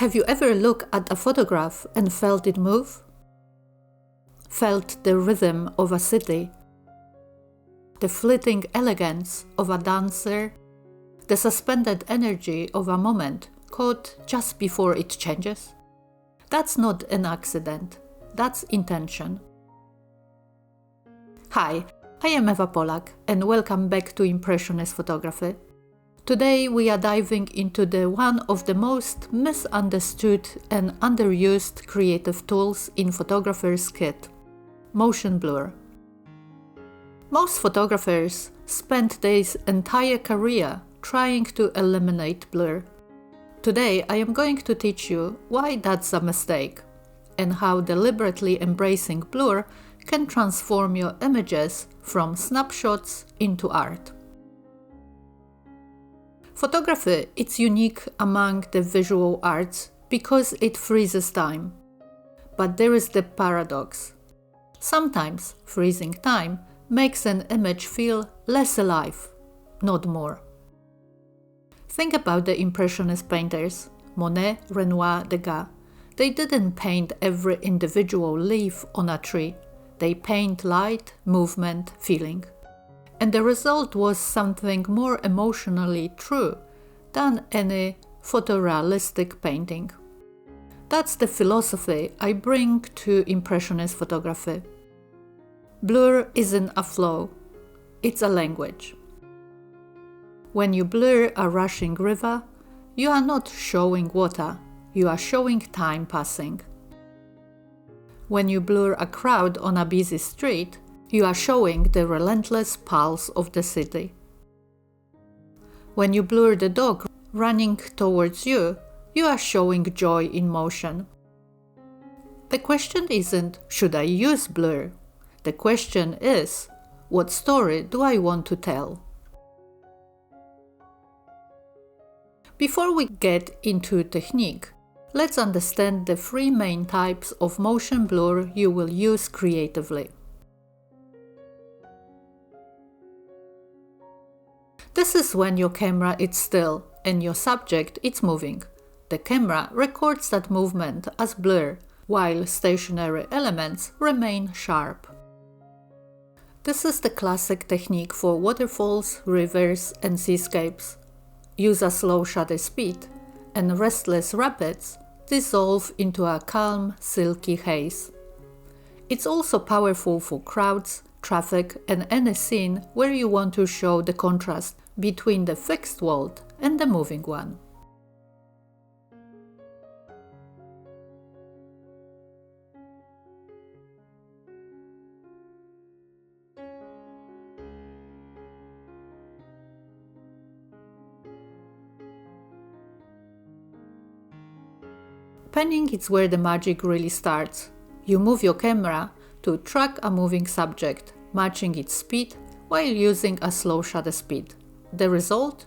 Have you ever looked at a photograph and felt it move? Felt the rhythm of a city, the fleeting elegance of a dancer, the suspended energy of a moment caught just before it changes? That's not an accident, that's intention. Hi, I am Eva Polak and welcome back to Impressionist Photography. Today we are diving into one of the most misunderstood and underused creative tools in photographer's kit, motion blur. Most photographers spend their entire career trying to eliminate blur. Today I am going to teach you why that's a mistake and how deliberately embracing blur can transform your images from snapshots into art. Photography is unique among the visual arts because it freezes time. But there is the paradox. Sometimes freezing time makes an image feel less alive, not more. Think about the Impressionist painters, Monet, Renoir, Degas. They didn't paint every individual leaf on a tree. They paint light, movement, feeling. And the result was something more emotionally true than any photorealistic painting. That's the philosophy I bring to Impressionist photography. Blur isn't a flow, it's a language. When you blur a rushing river, you are not showing water, you are showing time passing. When you blur a crowd on a busy street, you are showing the relentless pulse of the city. When you blur the dog running towards you, you are showing joy in motion. The question isn't, should I use blur? The question is, what story do I want to tell? Before we get into technique, let's understand the three main types of motion blur you will use creatively. This is when your camera is still and your subject is moving. The camera records that movement as blur, while stationary elements remain sharp. This is the classic technique for waterfalls, rivers, and seascapes. Use a slow shutter speed, and restless rapids dissolve into a calm, silky haze. It's also powerful for crowds, traffic, and any scene where you want to show the contrast between the fixed world and the moving one. Panning is where the magic really starts. You move your camera to track a moving subject, matching its speed while using a slow shutter speed. The result?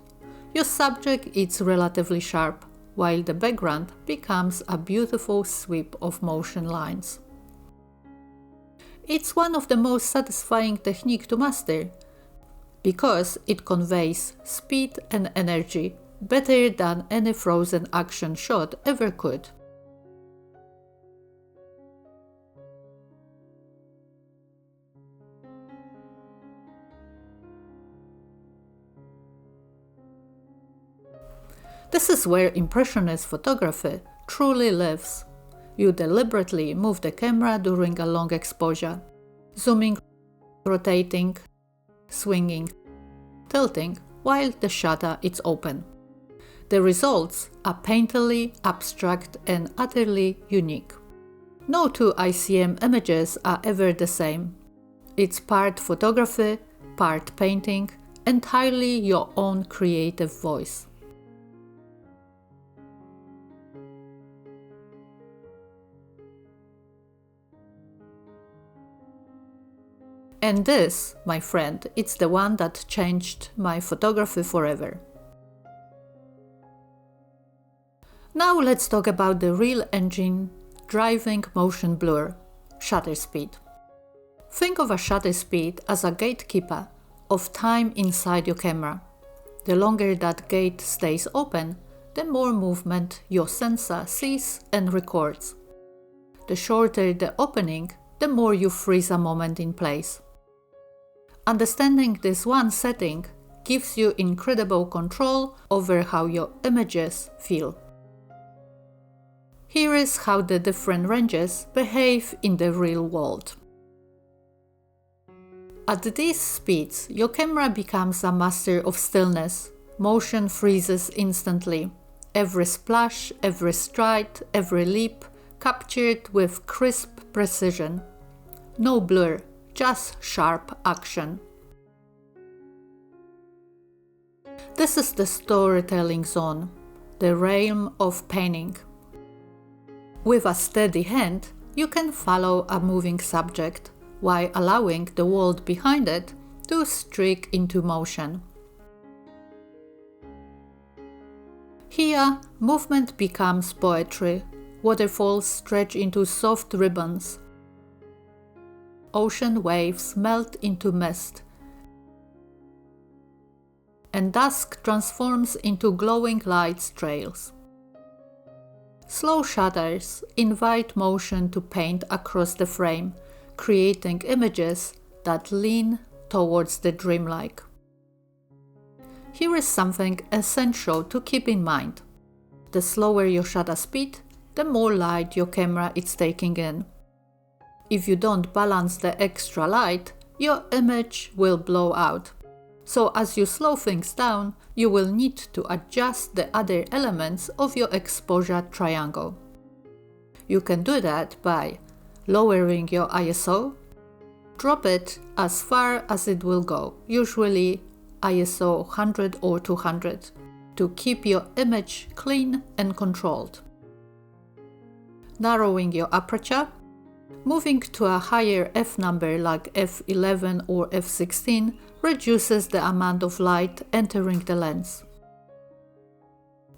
Your subject is relatively sharp, while the background becomes a beautiful sweep of motion lines. It's one of the most satisfying techniques to master, because it conveys speed and energy better than any frozen action shot ever could. This is where Impressionist photography truly lives. You deliberately move the camera during a long exposure, zooming, rotating, swinging, tilting while the shutter is open. The results are painterly, abstract, and utterly unique. No two ICM images are ever the same. It's part photography, part painting, entirely your own creative voice. And this, my friend, it's the one that changed my photography forever. Now let's talk about the real engine driving motion blur, shutter speed. Think of a shutter speed as a gatekeeper of time inside your camera. The longer that gate stays open, the more movement your sensor sees and records. The shorter the opening, the more you freeze a moment in place. Understanding this one setting gives you incredible control over how your images feel. Here is how the different ranges behave in the real world. At these speeds, your camera becomes a master of stillness. Motion freezes instantly. Every splash, every stride, every leap, captured with crisp precision. No blur, just sharp action. This is the storytelling zone, the realm of painting. With a steady hand, you can follow a moving subject while allowing the world behind it to streak into motion. Here, movement becomes poetry. Waterfalls stretch into soft ribbons. Ocean waves melt into mist. And dusk transforms into glowing light trails. Slow shutters invite motion to paint across the frame, creating images that lean towards the dreamlike. Here is something essential to keep in mind. The slower your shutter speed, the more light your camera is taking in. If you don't balance the extra light, your image will blow out. So as you slow things down, you will need to adjust the other elements of your exposure triangle. You can do that by lowering your ISO, drop it as far as it will go, usually ISO 100 or 200, to keep your image clean and controlled. Narrowing your aperture, moving to a higher f number like f11 or f16 reduces the amount of light entering the lens.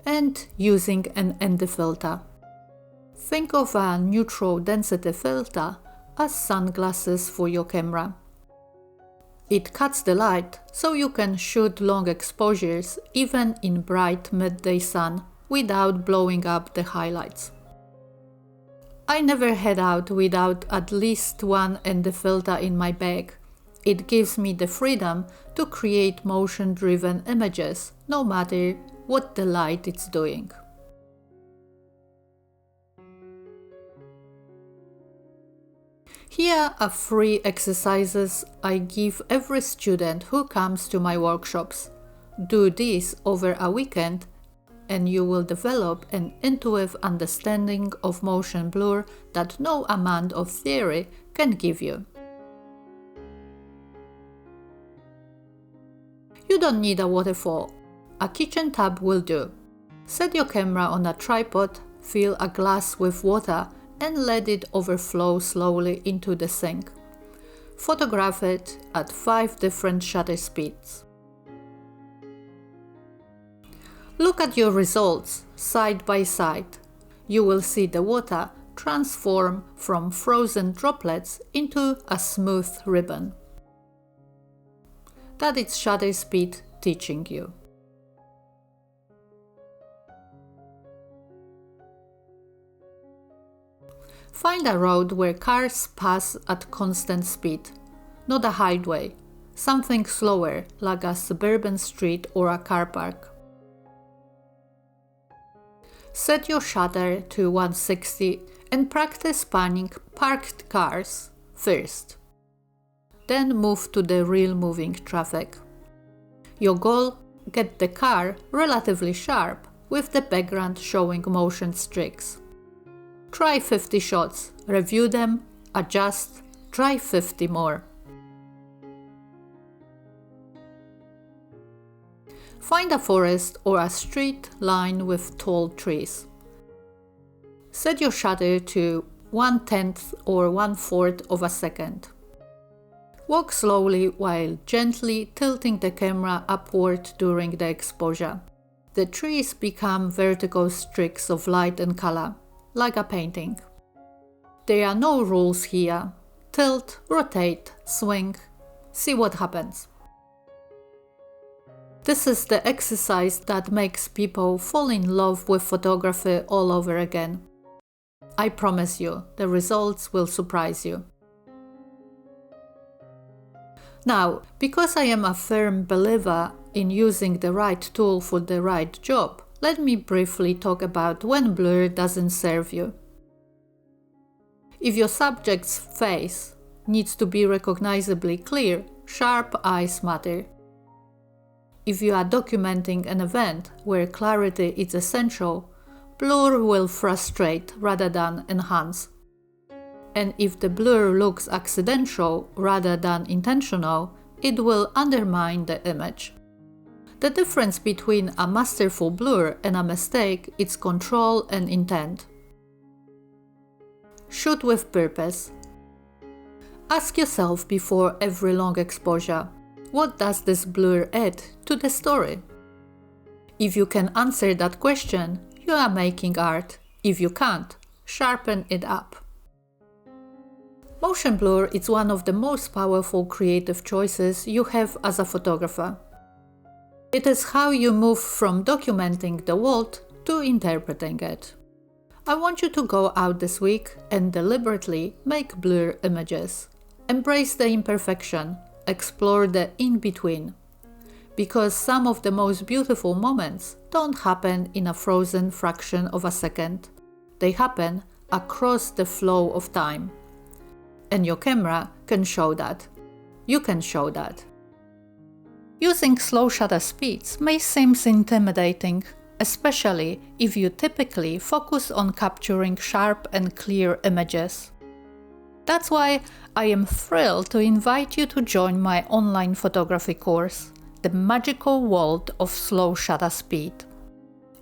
And using an ND filter. Think of a neutral density filter as sunglasses for your camera. It cuts the light so you can shoot long exposures even in bright midday sun without blowing up the highlights. I never head out without at least one ND filter in my bag. It gives me the freedom to create motion-driven images, no matter what the light is doing. Here are 3 exercises I give every student who comes to my workshops. Do this over a weekend and you will develop an intuitive understanding of motion blur that no amount of theory can give you. You don't need a waterfall. A kitchen tub will do. Set your camera on a tripod, fill a glass with water and let it overflow slowly into the sink. Photograph it at 5 different shutter speeds. Look at your results side by side. You will see the water transform from frozen droplets into a smooth ribbon. That is shutter speed teaching you. Find a road where cars pass at constant speed, not a highway, something slower like a suburban street or a car park. Set your shutter to 160 and practice panning parked cars first. Then move to the real moving traffic. Your goal: get the car relatively sharp with the background showing motion streaks. Try 50 shots, review them, adjust, try 50 more. Find a forest or a street lined with tall trees. Set your shutter to 1/10 or 1/4 of a second. Walk slowly while gently tilting the camera upward during the exposure. The trees become vertical streaks of light and color, like a painting. There are no rules here. Tilt, rotate, swing, see what happens. This is the exercise that makes people fall in love with photography all over again. I promise you, the results will surprise you. Now, because I am a firm believer in using the right tool for the right job, let me briefly talk about when blur doesn't serve you. If your subject's face needs to be recognizably clear, sharp eyes matter. If you are documenting an event where clarity is essential, blur will frustrate rather than enhance. And if the blur looks accidental rather than intentional, it will undermine the image. The difference between a masterful blur and a mistake is control and intent. Shoot with purpose. Ask yourself before every long exposure, what does this blur add to the story? If you can answer that question, you are making art. If you can't, sharpen it up. Motion blur is one of the most powerful creative choices you have as a photographer. It is how you move from documenting the world to interpreting it. I want you to go out this week and deliberately make blur images. Embrace the imperfection, explore the in-between. Because some of the most beautiful moments don't happen in a frozen fraction of a second. They happen across the flow of time. And your camera can show that. You can show that. Using slow shutter speeds may seem intimidating, especially if you typically focus on capturing sharp and clear images. That's why I am thrilled to invite you to join my online photography course, The Magical World of Slow Shutter Speed.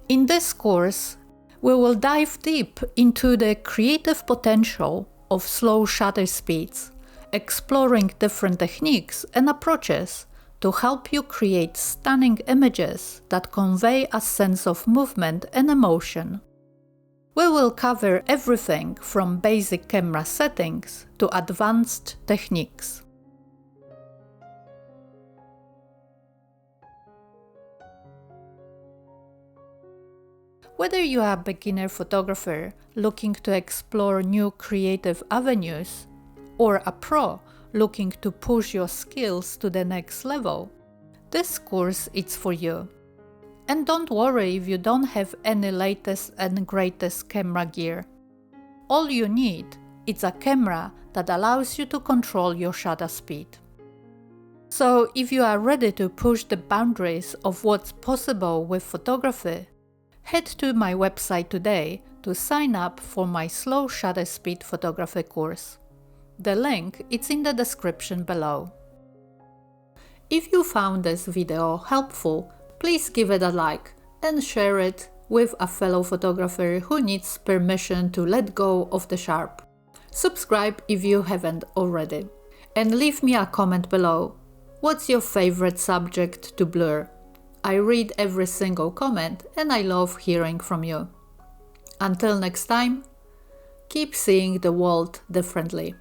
In this course, we will dive deep into the creative potential of slow shutter speeds, exploring different techniques and approaches to help you create stunning images that convey a sense of movement and emotion. We will cover everything from basic camera settings to advanced techniques. Whether you are a beginner photographer looking to explore new creative avenues, or a pro looking to push your skills to the next level, this course is for you. And don't worry if you don't have any latest and greatest camera gear. All you need is a camera that allows you to control your shutter speed. So if you are ready to push the boundaries of what's possible with photography, head to my website today to sign up for my slow shutter speed photography course. The link is in the description below. If you found this video helpful, please give it a like and share it with a fellow photographer who needs permission to let go of the sharp. Subscribe if you haven't already. And leave me a comment below. What's your favorite subject to blur? I read every single comment and I love hearing from you. Until next time, keep seeing the world differently.